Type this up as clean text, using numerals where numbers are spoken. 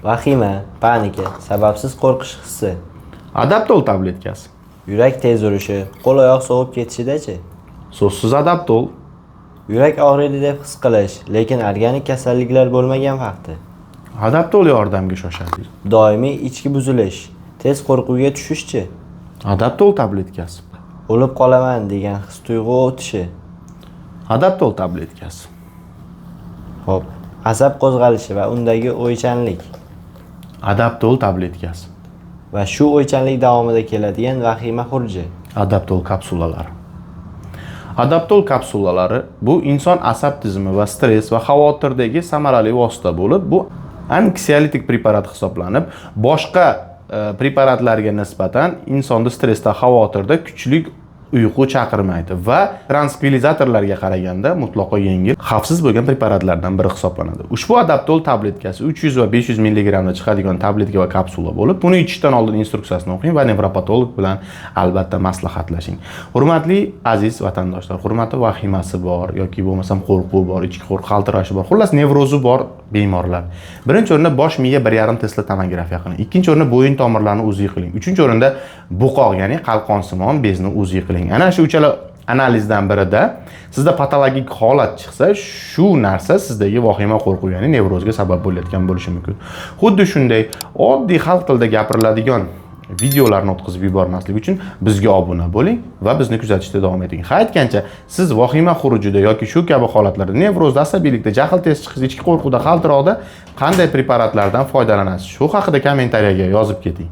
Vahima, panika, sababsiz qo'rqish hissi, Adaptol tabletkasi. yurak tez urishi, qo'l-oyoq sovib ketishidachi? So'zsiz Adaptol. Yurak og'riydi deb his qilish, lekin organik kasalliklar bo'lmagan vaqti. Adaptol yordamga shoshadi. Doimiy ichki buzilish, tez qo'rquvga tushishchi? Adaptol tabletkasi. O'lib qolaman degan his-tuyg'u o'tishi. Adaptol tabletkasi. Xo'p, asab qo'zg'alishi va undagi o'ychanlik Adaptol tabletkasi. va shu o'ychanlik davomida keladigan vahima xuruji. Adaptol kapsulalari. Adaptol kapsulalari bu inson asab tizimi va stress va xavotirdagi samarali vosita bo'lib, bu anksiyolitik preparat hisoblanib, boshqa preparatlarga nisbatan insonni stressda, xavotirda kuchli uyqu chaqirmaydi va tranquilizatorlarga qaraganda mutlaqo yengil, xavfsiz bo'lgan preparatlardan biri hisoblanadi. Ushbu Adaptol tabletkasi 300 va 500 mg da chiqadigan tabletka va kapsula bo'lib, buni ichishdan oldin instruksiyasini o'qing va nevropatolog bilan albatta maslahatlashing. Hurmatli aziz vatandoshlar, hurmatli vahimasi bor yoki bo'lmasam qo'rquv bor, ichki qaltirashi bor, xullas nevrozi bor bemorlar. Birinchi o'rinda bosh miya 1,5 Tesla tomografiya qiling. Ikkinchi o'rinda bo'yin tomirlarini o'ziga qiling. Uchinchi o'rinda buqoq, ya'ni qalqonsimon bezni o'ziga qiling. Ana shu uchala analizdan birida sizda patologik holat chiqsa, shu narsa sizdagi vahima qo'rquv, ya'ni nevrozga sabab bo'layotgan bo'lishi mumkin. Xuddi shunday oddiy xalq tilida gapiriladigan videolarni o'tkazib yubormaslik uchun bizga obuna bo'ling va bizni kuzatishda davom eting. Ha aytgancha, siz vahima xurujida yoki shu kabi holatlarda, nevrozda, asabiylikda, jahl tez chiqish, ichki qo'rquvda, qaltiroqda qanday preparatlardan foydalanasiz? Shu haqida kommentariyaga yozib keting.